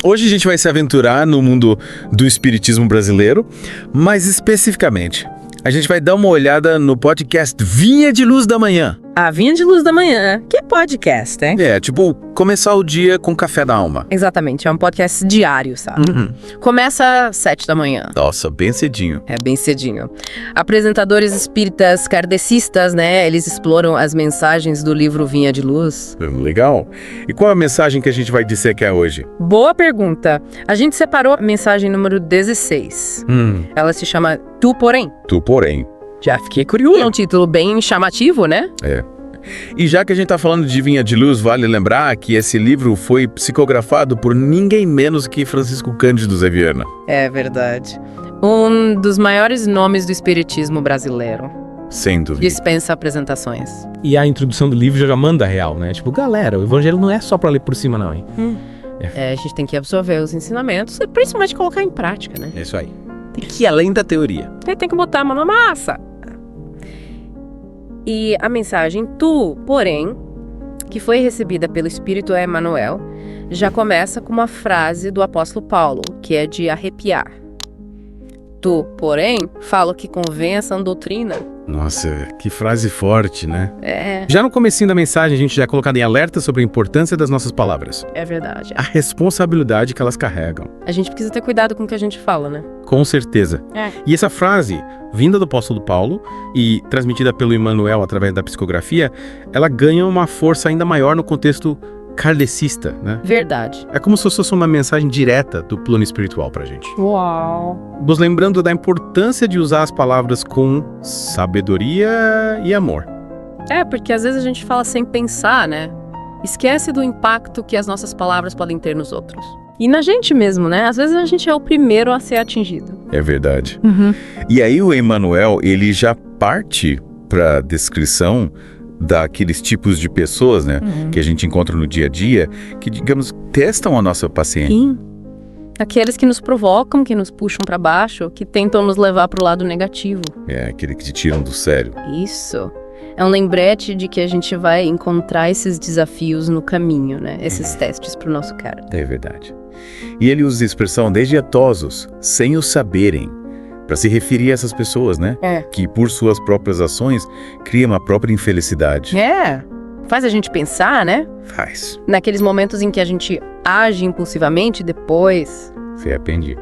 Hoje a gente vai se aventurar no mundo do espiritismo brasileiro, mais especificamente, a gente vai dar uma olhada no podcast Vinha de Luz da Manhã. A Vinha de Luz da Manhã, que podcast, hein? Tipo, começar o dia com café da alma. Exatamente, é um podcast diário, sabe? Começa às 7 da manhã. Nossa, bem cedinho. É bem cedinho. Apresentadores espíritas kardecistas, né? Eles exploram as mensagens do livro Vinha de Luz. Legal. E qual é a mensagem que a gente vai dissecar hoje? Boa pergunta. A gente separou a mensagem número 16. Ela se chama Tu, Porém. Tu, porém. Já fiquei curioso. É um título bem chamativo, né? E já que a gente tá falando de Vinha de Luz, vale lembrar que esse livro foi psicografado por ninguém menos que Francisco Cândido Zé Viana. É verdade. Um dos maiores nomes do espiritismo brasileiro. Sem dúvida. Dispensa apresentações. E a introdução do livro já manda real, né? Tipo, galera, o evangelho não é só pra ler por cima, não, hein? A gente tem que absorver os ensinamentos e principalmente colocar em prática, né? É isso aí. Tem que ir além da teoria. Tem que botar a mão na massa. E a mensagem Tu, Porém, que foi recebida pelo Espírito Emmanuel, já começa com uma frase do apóstolo Paulo, que é de arrepiar. Tu, porém, falo que convém a sã doutrina. Nossa, que frase forte, né? Já no comecinho da mensagem, a gente já é colocado em alerta sobre a importância das nossas palavras. É verdade. A responsabilidade que elas carregam. A gente precisa ter cuidado com o que a gente fala, né? Com certeza. E essa frase, vinda do apóstolo Paulo e transmitida pelo Emmanuel através da psicografia, ela ganha uma força ainda maior no contexto kardecista, né? Verdade. É como se fosse uma mensagem direta do plano espiritual pra gente. Uau! Nos lembrando da importância de usar as palavras com sabedoria e amor. Porque às vezes a gente fala sem pensar, né? Esquece do impacto que as nossas palavras podem ter nos outros. E na gente mesmo, né? Às vezes a gente é o primeiro a ser atingido. É verdade. E aí o Emmanuel, ele já parte pra descrição daqueles tipos de pessoas, né, que a gente encontra no dia a dia, que, digamos, testam a nossa paciência. Sim. Aqueles que nos provocam, que nos puxam para baixo, que tentam nos levar para o lado negativo. Aquele que te tiram do sério. Isso. É um lembrete de que a gente vai encontrar esses desafios no caminho, né? Esses testes para o nosso cara. É verdade. E ele usa a expressão desditosos, sem o saberem, para se referir a essas pessoas, né? Que por suas próprias ações criam a própria infelicidade. Faz a gente pensar, né? Faz. Naqueles momentos em que a gente age impulsivamente, depois Se arrepende.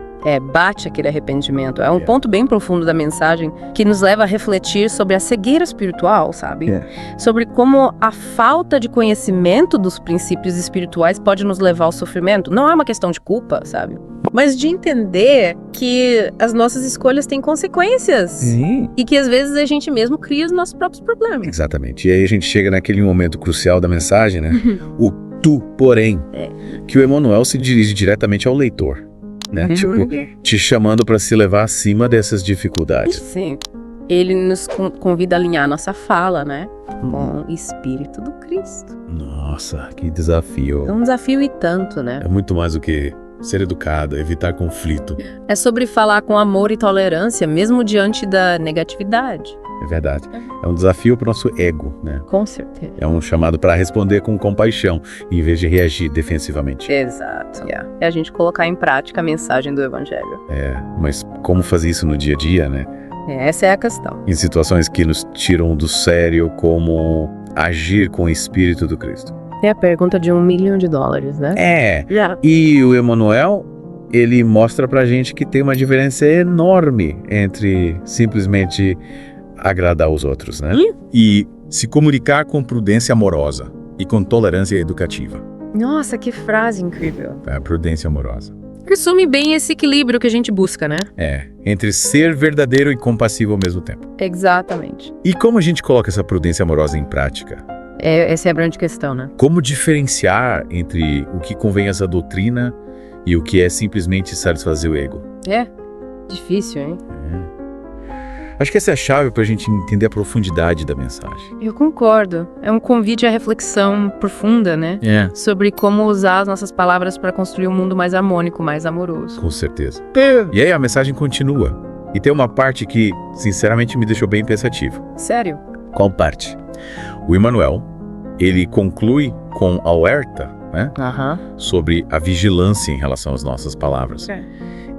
bate aquele arrependimento. É um ponto bem profundo da mensagem que nos leva a refletir sobre a cegueira espiritual, sabe? Sobre como a falta de conhecimento dos princípios espirituais pode nos levar ao sofrimento. Não é uma questão de culpa, sabe? Mas de entender que as nossas escolhas têm consequências. E que às vezes a gente mesmo cria os nossos próprios problemas. Exatamente. E aí a gente chega naquele momento crucial da mensagem, né? O tu, porém, que o Emmanuel se dirige diretamente ao leitor. Né? Tipo, te chamando para se levar acima dessas dificuldades. Sim. Ele nos convida a alinhar nossa fala, né? Com o Espírito do Cristo. Nossa, que desafio. É um desafio e tanto, né? É muito mais do que ser educado, evitar conflito. É sobre falar com amor e tolerância, mesmo diante da negatividade. É verdade. É um desafio para o nosso ego, né? Com certeza. É um chamado para responder com compaixão, em vez de reagir defensivamente. Exato. É a gente colocar em prática a mensagem do Evangelho. Mas como fazer isso no dia a dia, né? Essa é a questão. Em situações que nos tiram do sério, como agir com o Espírito do Cristo. É a pergunta de $1 milhão, né? E o Emmanuel, ele mostra pra gente que tem uma diferença enorme entre simplesmente agradar os outros, né? E se comunicar com prudência amorosa e com tolerância educativa. Nossa, que frase incrível. A prudência amorosa. Resume bem esse equilíbrio que a gente busca, né? Entre ser verdadeiro e compassivo ao mesmo tempo. Exatamente. E como a gente coloca essa prudência amorosa em prática? Essa é a grande questão, né? Como diferenciar entre o que convém a essa doutrina e o que é simplesmente satisfazer o ego? Difícil, hein? Acho que essa é a chave para a gente entender a profundidade da mensagem. Eu concordo. É um convite à reflexão profunda, né? Sobre como usar as nossas palavras para construir um mundo mais harmônico, mais amoroso. Com certeza. E aí a mensagem continua. E tem uma parte que, sinceramente, me deixou bem pensativo. Sério? Qual parte? O Emmanuel, ele conclui com alerta né? Aham. Sobre a vigilância em relação às nossas palavras. É.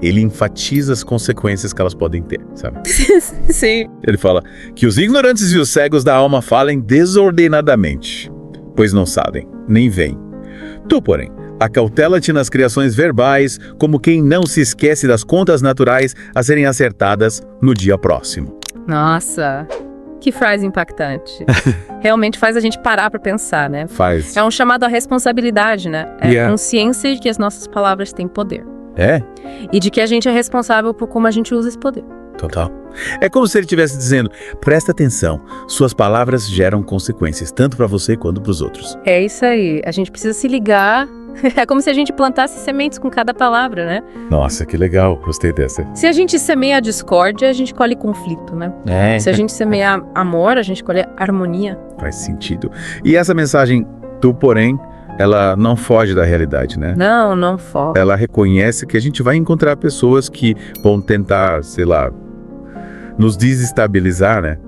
Ele enfatiza as consequências que elas podem ter, sabe? Sim. Ele fala que os ignorantes e os cegos da alma falem desordenadamente, pois não sabem, nem veem. Tu, porém, acautela-te nas criações verbais, como quem não se esquece das contas naturais a serem acertadas no dia próximo. Nossa, que frase impactante. Realmente faz a gente parar pra pensar, né? Faz. É um chamado à responsabilidade, né? É a consciência de que as nossas palavras têm poder. É? E de que a gente é responsável por como a gente usa esse poder. Total. É como se ele estivesse dizendo, presta atenção, suas palavras geram consequências, tanto para você quanto para os outros. É isso aí. A gente precisa se ligar. É como se a gente plantasse sementes com cada palavra, né? Nossa, que legal, gostei dessa. Se a gente semeia a discórdia, a gente colhe conflito, né? Se a gente semeia amor, a gente colhe harmonia. Faz sentido. E essa mensagem, tu, porém, ela não foge da realidade, né? Não foge. Ela reconhece que a gente vai encontrar pessoas que vão tentar, sei lá, nos desestabilizar, né?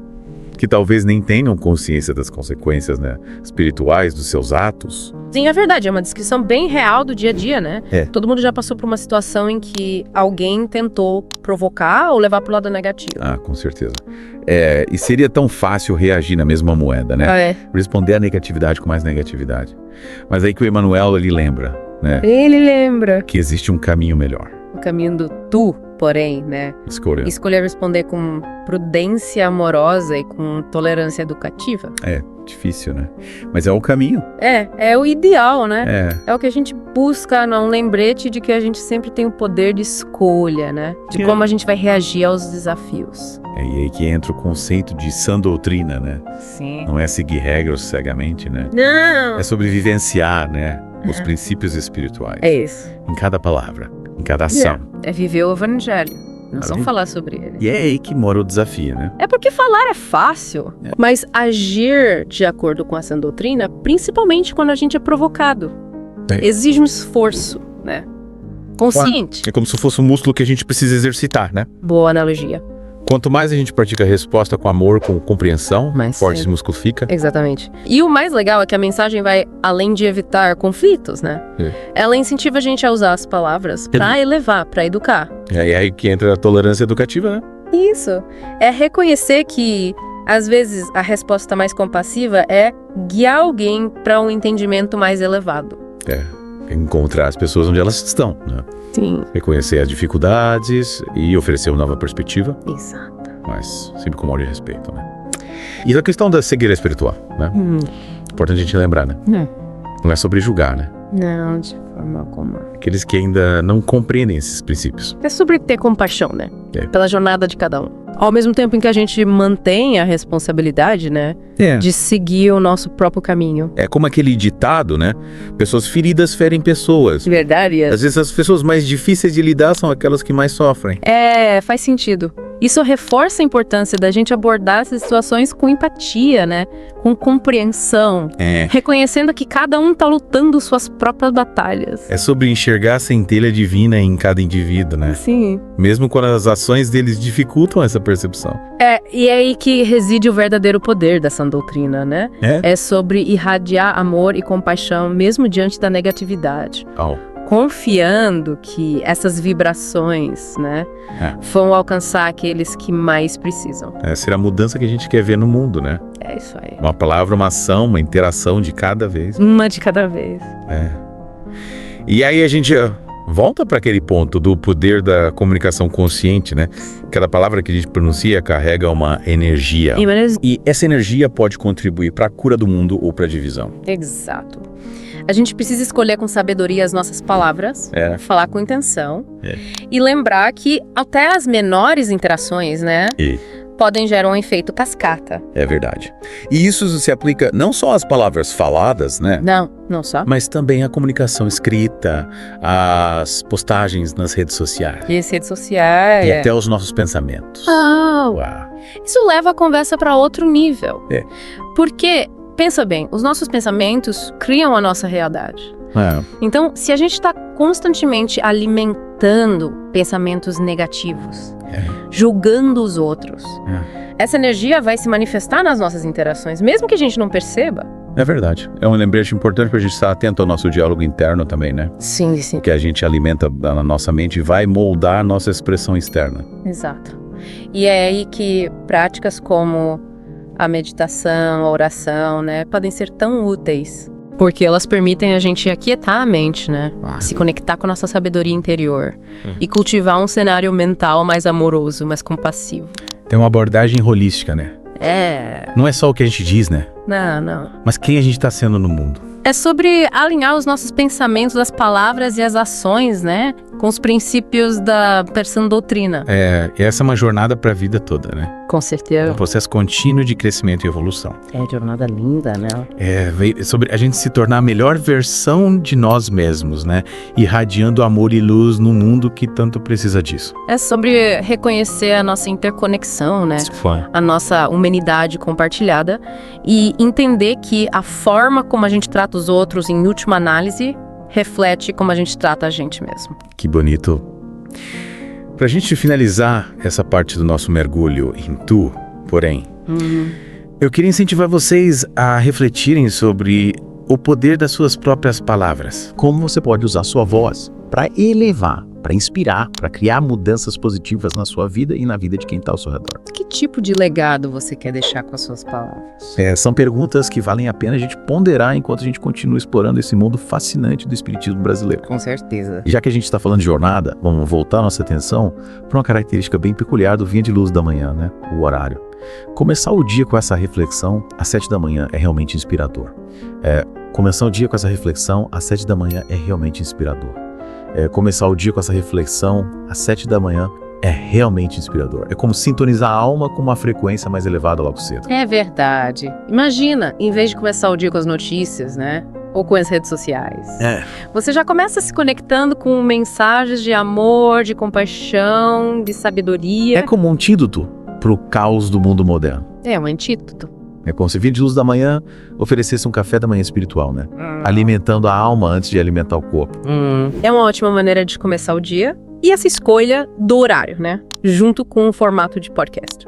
Que talvez nem tenham consciência das consequências, né, espirituais dos seus atos. Sim, é verdade. É uma descrição bem real do dia a dia, né? É. Todo mundo já passou por uma situação em que alguém tentou provocar ou levar pro lado negativo. Ah, com certeza. E seria tão fácil reagir na mesma moeda, né? É. Responder à negatividade com mais negatividade. Mas aí que o Emmanuel, ele lembra, né? Ele lembra Que existe um caminho melhor. o caminho do tu, porém, né? Escolha. Escolher responder com prudência amorosa e com tolerância educativa. É difícil, né? Mas é o caminho. É o ideal, né? É. É o que a gente busca, um lembrete de que a gente sempre tem o poder de escolha, né? De como a gente vai reagir aos desafios. E aí que entra o conceito de sã doutrina, né? Sim. Não é seguir regras cegamente, né? Não! É sobre vivenciar, né? Os princípios espirituais. É isso. Em cada palavra, em cada ação. É viver o evangelho. Não só Maravilha. falar sobre ele. E é aí que mora o desafio, né? É porque falar é fácil, mas agir de acordo com essa doutrina, principalmente quando a gente é provocado, exige um esforço, né? Consciente. É como se fosse um músculo que a gente precisa exercitar, né? Boa analogia. Quanto mais a gente pratica a resposta com amor, com compreensão, Mais forte sim. esse músculo fica. Exatamente. E o mais legal é que a mensagem vai além de evitar conflitos, né? Ela incentiva a gente a usar as palavras pra elevar, pra educar. E aí que entra a tolerância educativa, né? Isso. É reconhecer que, às vezes, a resposta mais compassiva é guiar alguém pra um entendimento mais elevado. Encontrar as pessoas onde elas estão, né? Sim. Reconhecer as dificuldades e oferecer uma nova perspectiva, Exato. mas sempre com amor e respeito, né? E a questão da cegueira espiritual, né? Importante a gente lembrar, né? Não é sobre julgar, né? Não, de forma alguma. Aqueles que ainda não compreendem esses princípios. É sobre ter compaixão, né? Pela jornada de cada um. Ao mesmo tempo em que a gente mantém a responsabilidade, né? De seguir o nosso próprio caminho. É como aquele ditado, né? Pessoas feridas ferem pessoas. De verdade? Às vezes as pessoas mais difíceis de lidar são aquelas que mais sofrem. Faz sentido. Isso reforça a importância da gente abordar essas situações com empatia, né? Com compreensão. Reconhecendo que cada um tá lutando suas próprias batalhas. É sobre enxergar a centelha divina em cada indivíduo, né? Sim. Mesmo quando as ações deles dificultam essa percepção. E é aí que reside o verdadeiro poder dessa doutrina, né? É sobre irradiar amor e compaixão mesmo diante da negatividade. Confiando que essas vibrações, né, vão alcançar aqueles que mais precisam. Será a mudança que a gente quer ver no mundo, né? É isso aí. Uma palavra, uma ação, uma interação de cada vez. Uma de cada vez. E aí a gente volta para aquele ponto do poder da comunicação consciente, né? Cada palavra que a gente pronuncia carrega uma energia. E essa energia pode contribuir para a cura do mundo ou para a divisão. Exato. A gente precisa escolher com sabedoria as nossas palavras, falar com intenção e lembrar que até as menores interações, né, podem gerar um efeito cascata. É verdade. E isso se aplica não só às palavras faladas, né? Não só. Mas também à comunicação escrita, às postagens nas redes sociais. E as redes sociais. E até aos nossos pensamentos. Uau. Isso leva a conversa para outro nível. Porque, pensa bem, os nossos pensamentos criam a nossa realidade. Então, se a gente está constantemente alimentando pensamentos negativos, julgando os outros, essa energia vai se manifestar nas nossas interações, mesmo que a gente não perceba. É verdade. É um lembrete importante para a gente estar atento ao nosso diálogo interno também, né? Sim, sim. Que a gente alimenta na nossa mente e vai moldar a nossa expressão externa. Exato. E é aí que práticas como a meditação, a oração, né, podem ser tão úteis. Porque elas permitem a gente aquietar a mente, né? Se conectar com a nossa sabedoria interior. E cultivar um cenário mental mais amoroso, mais compassivo. Tem uma abordagem holística, né? Não é só o que a gente diz, né? Não. Mas quem a gente tá sendo no mundo. É sobre alinhar os nossos pensamentos, as palavras e as ações, né? Com os princípios da sã doutrina. Essa é uma jornada pra vida toda, né? Com certeza. Um processo contínuo de crescimento e evolução. Jornada linda, né? Sobre a gente se tornar a melhor versão de nós mesmos, né? Irradiando amor e luz no mundo que tanto precisa disso. É sobre reconhecer a nossa interconexão, né? A nossa humanidade compartilhada e entender que a forma como a gente trata os outros, em última análise, reflete como a gente trata a gente mesmo. Que bonito. Pra gente finalizar essa parte do nosso mergulho em Tu, porém, eu queria incentivar vocês a refletirem sobre o poder das suas próprias palavras. Como você pode usar sua voz para elevar, para inspirar, para criar mudanças positivas na sua vida e na vida de quem está ao seu redor. Que tipo de legado você quer deixar com as suas palavras? São perguntas que valem a pena a gente ponderar enquanto a gente continua explorando esse mundo fascinante do espiritismo brasileiro. Com certeza. E já que a gente está falando de jornada, vamos voltar a nossa atenção para uma característica bem peculiar do Vinha de Luz da Manhã, né? O horário. Começar o dia com essa reflexão às 7 da manhã é realmente inspirador. Começar o dia com essa reflexão às 7 da manhã é realmente inspirador. Começar o dia com essa reflexão às 7 da manhã é realmente inspirador. É como sintonizar a alma com uma frequência mais elevada logo cedo. É verdade. Imagina, em vez de começar o dia com as notícias, né? Ou com as redes sociais. Você já começa se conectando com mensagens de amor, de compaixão, de sabedoria. É como um antídoto pro caos do mundo moderno. É um antídoto. É como se Vinha de Luz da Manhã oferecesse um café da manhã espiritual, né? Alimentando a alma antes de alimentar o corpo. É uma ótima maneira de começar o dia. E essa escolha do horário, né? Junto com o formato de podcast.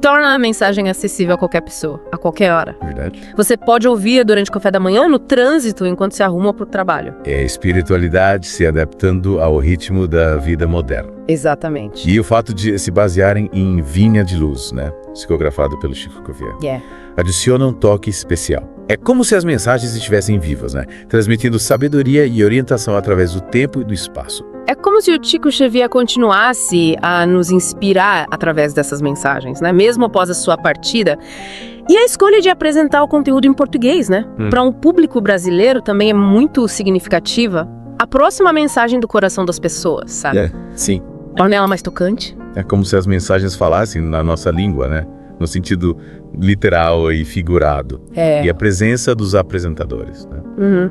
Torna a mensagem acessível a qualquer pessoa, a qualquer hora. Verdade. Você pode ouvir durante o café da manhã, no trânsito, enquanto se arruma para o trabalho. É a espiritualidade se adaptando ao ritmo da vida moderna. Exatamente. E o fato de se basearem em Vinha de Luz, né? Psicografado pelo Chico Xavier. Adiciona um toque especial. É como se as mensagens estivessem vivas, né? Transmitindo sabedoria e orientação através do tempo e do espaço. É como se o Chico Xavier continuasse a nos inspirar através dessas mensagens, né? Mesmo após a sua partida. E a escolha de apresentar o conteúdo em português, né? Para um público brasileiro também é muito significativa. Aproxima a mensagem do coração das pessoas, sabe? Sim. Torna ela mais tocante. É como se as mensagens falassem na nossa língua, né? No sentido literal e figurado. E a presença dos apresentadores, né?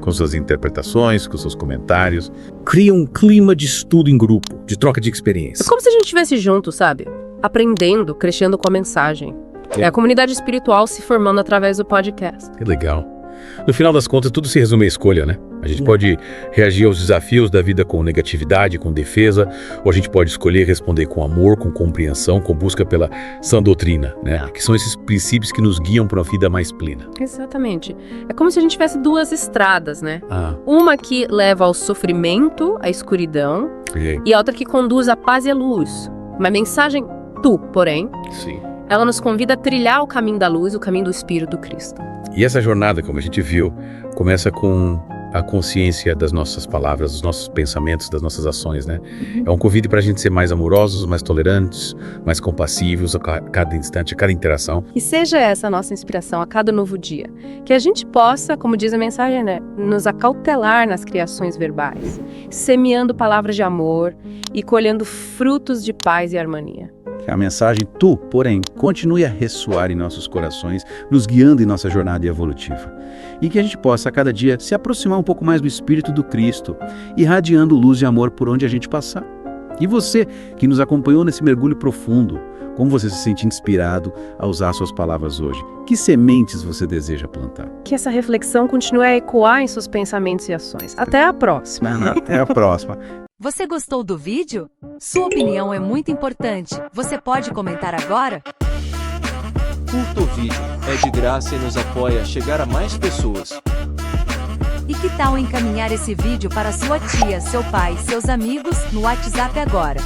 Com suas interpretações, com seus comentários. Cria um clima de estudo em grupo, de troca de É experiência. como se a gente estivesse junto, sabe? Aprendendo, crescendo com a mensagem. É a comunidade espiritual se formando através do podcast. Que legal. No final das contas, tudo se resume à escolha, né? A gente pode reagir aos desafios da vida com negatividade, com defesa, ou a gente pode escolher responder com amor, com compreensão, com busca pela sã doutrina, né? Que são esses princípios que nos guiam para uma vida mais plena. Exatamente. É como se a gente tivesse duas estradas, né? Uma que leva ao sofrimento, à escuridão, e a outra que conduz à paz e à luz. Uma mensagem Tu, porém, ela nos convida a trilhar o caminho da luz, o caminho do Espírito do Cristo. E essa jornada, como a gente viu, começa com a consciência das nossas palavras, dos nossos pensamentos, das nossas ações, né? É um convite para a gente ser mais amorosos, mais tolerantes, mais compassivos a cada instante, a cada interação. E seja essa a nossa inspiração a cada novo dia. Que a gente possa, como diz a mensagem, né, nos acautelar nas criações verbais, semeando palavras de amor e colhendo frutos de paz e harmonia. Que a mensagem Tu, porém, continue a ressoar em nossos corações, nos guiando em nossa jornada evolutiva. E que a gente possa, a cada dia, se aproximar um pouco mais do Espírito do Cristo, irradiando luz e amor por onde a gente passar. E você, que nos acompanhou nesse mergulho profundo, como você se sente inspirado a usar suas palavras hoje? Que sementes você deseja plantar? Que essa reflexão continue a ecoar em seus pensamentos e ações. Até a próxima. Até a próxima. Você gostou do vídeo? Sua opinião é muito importante. Você pode comentar agora? Curta o vídeo, É de graça e nos apoia a chegar a mais pessoas. E que tal encaminhar esse vídeo para sua tia, seu pai, seus amigos, no WhatsApp agora?